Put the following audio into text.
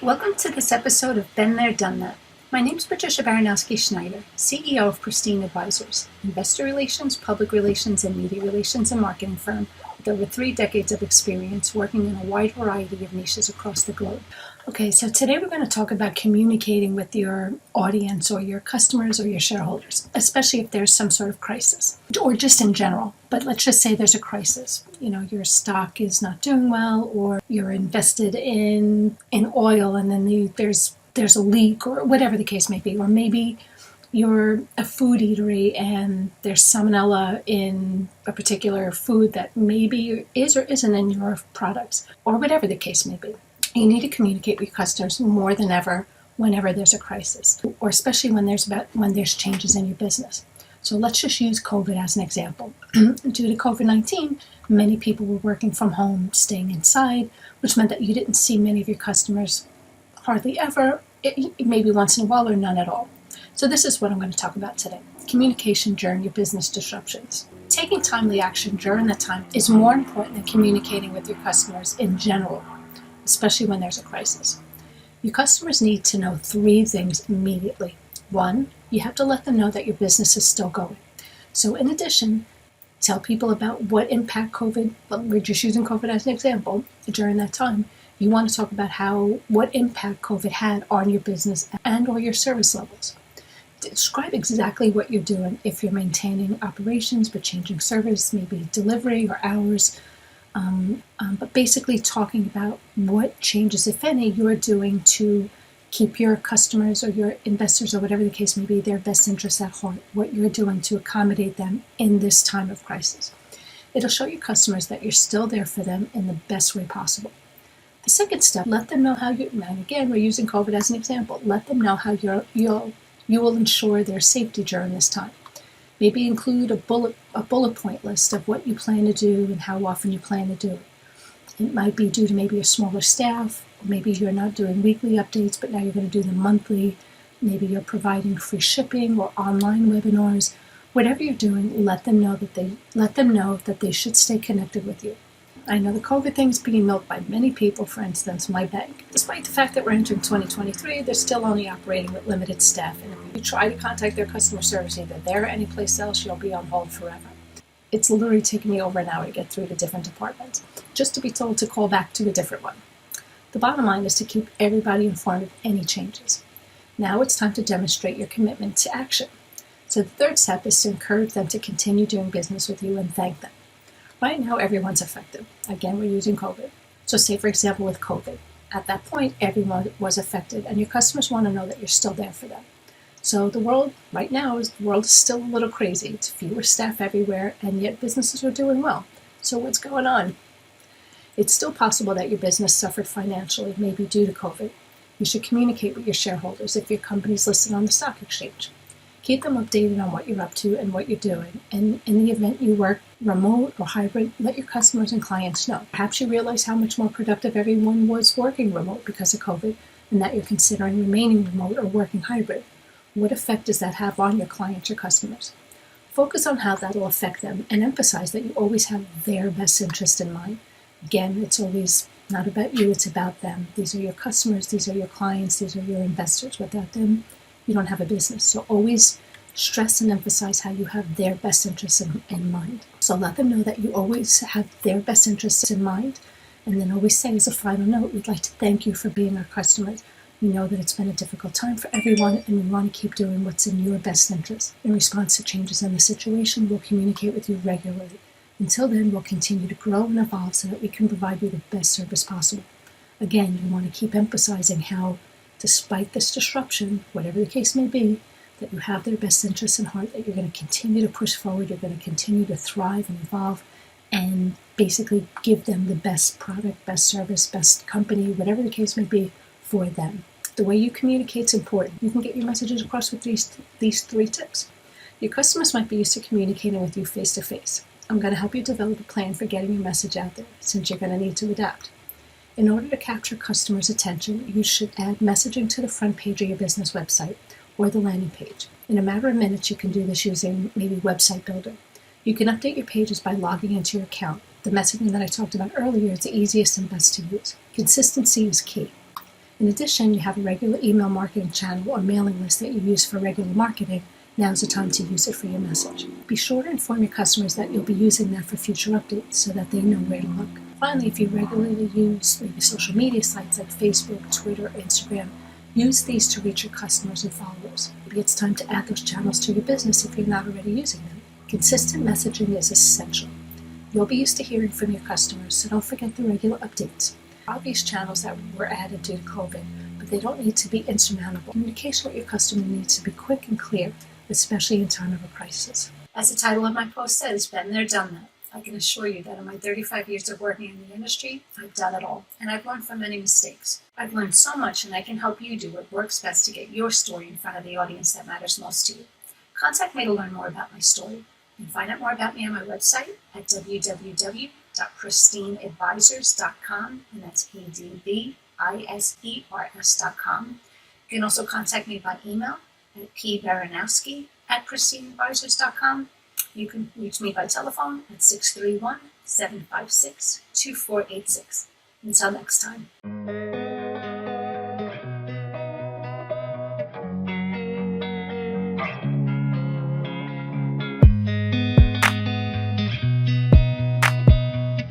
Welcome to this episode of Been There, Done That. My name is Patricia Baronowski-Schneider, CEO of Pristine Advisors, investor relations, public relations, and media relations and marketing firm with over 3 decades of experience working in a wide variety of niches across the globe. Okay, so today we're going to talk about communicating with your audience or your customers or your shareholders, especially if there's some sort of crisis or just in general. But let's just say there's a crisis. You know, your stock is not doing well, or you're invested in oil and then there's a leak, or whatever the case may be. Or maybe you're a food eatery and there's salmonella in a particular food that maybe is or isn't in your products, or whatever the case may be. You need to communicate with your customers more than ever whenever there's a crisis, or especially when there's changes in your business. So let's just use COVID as an example. Due to COVID-19, many people were working from home, staying inside, which meant that you didn't see many of your customers hardly ever, maybe once in a while or none at all. So this is what I'm going to talk about today: communication during your business disruptions. Taking timely action during that time is more important than communicating with your customers in general, especially when there's a crisis. Your customers need to know 3 things immediately. 1, you have to let them know that your business is still going. So in addition, tell people about what impact COVID, we're just using COVID as an example, during that time. You want to talk about what impact COVID had on your business and or your service levels. Describe exactly what you're doing if you're maintaining operations but changing service, maybe delivery or hours. But basically talking about what changes, if any, you're doing to keep your customers or your investors or whatever the case may be, their best interests at heart, what you're doing to accommodate them in this time of crisis. It'll show your customers that you're still there for them in the best way possible. The second step, let them know how and again, we're using COVID as an example, let them know how you will ensure their safety during this time. Maybe include a bullet point list of what you plan to do and how often you plan to do it. It might be due to maybe a smaller staff, or maybe you're not doing weekly updates, but now you're going to do them monthly. Maybe you're providing free shipping or online webinars. Whatever you're doing, let them know that they should stay connected with you. I know the COVID thing is being milked by many people, for instance, my bank. Despite the fact that we're entering 2023, they're still only operating with limited staff. And if you try to contact their customer service either there or anyplace else, you'll be on hold forever. It's literally taken me over an hour to get through to different departments, just to be told to call back to a different one. The bottom line is to keep everybody informed of any changes. Now it's time to demonstrate your commitment to action. So the third step is to encourage them to continue doing business with you and thank them. Right now, everyone's affected. Again, we're using COVID. So say, for example, with COVID. At that point, everyone was affected, and your customers want to know that you're still there for them. So the world is still a little crazy. It's fewer staff everywhere, and yet businesses are doing well. So what's going on? It's still possible that your business suffered financially, maybe due to COVID. You should communicate with your shareholders if your company's listed on the stock exchange. Keep them updated on what you're up to and what you're doing. And in the event you work remote or hybrid, let your customers and clients know. Perhaps you realize how much more productive everyone was working remote because of COVID, and that you're considering remaining remote or working hybrid. What effect does that have on your clients or customers? Focus on how that will affect them and emphasize that you always have their best interest in mind. Again, it's always not about you, it's about them. These are your customers, these are your clients, these are your investors. Without them, you don't have a business. So always stress and emphasize how you have their best interests in mind. So let them know that you always have their best interests in mind. And then always say as a final note, we'd like to thank you for being our customers. We know that it's been a difficult time for everyone, and we want to keep doing what's in your best interest. In response to changes in the situation, we'll communicate with you regularly. Until then, we'll continue to grow and evolve so that we can provide you the best service possible. Again, you want to keep emphasizing how, despite this disruption, whatever the case may be, that you have their best interests in heart, that you're going to continue to push forward, you're going to continue to thrive and evolve, and basically give them the best product, best service, best company, whatever the case may be, for them. The way you communicate is important. You can get your messages across with these 3 tips. Your customers might be used to communicating with you face-to-face. I'm going to help you develop a plan for getting your message out there, since you're going to need to adapt. In order to capture customers' attention, you should add messaging to the front page of your business website or the landing page. In a matter of minutes, you can do this using maybe Website Builder. You can update your pages by logging into your account. The messaging that I talked about earlier is the easiest and best to use. Consistency is key. In addition, you have a regular email marketing channel or mailing list that you use for regular marketing. Now's the time to use it for your message. Be sure to inform your customers that you'll be using that for future updates so that they know where to look. Finally, if you regularly use maybe social media sites like Facebook, Twitter, Instagram, use these to reach your customers and followers. Maybe it's time to add those channels to your business if you're not already using them. Consistent messaging is essential. You'll be used to hearing from your customers, so don't forget the regular updates. Obvious channels that were added due to COVID, but they don't need to be insurmountable. Communication with your customer needs to be quick and clear, especially in time of a crisis. As the title of my post says, been there, done that. I can assure you that in my 35 years of working in the industry, I've done it all, and I've learned from many mistakes. I've learned so much, and I can help you do what works best to get your story in front of the audience that matters most to you. Contact me to learn more about my story. You can find out more about me on my website at www.pristineadvisors.com, and that's EDVISERS.com. You can also contact me by email at pbaronowski@pristineadvisors.com. You can reach me by telephone at 631-756-2486. Until next time.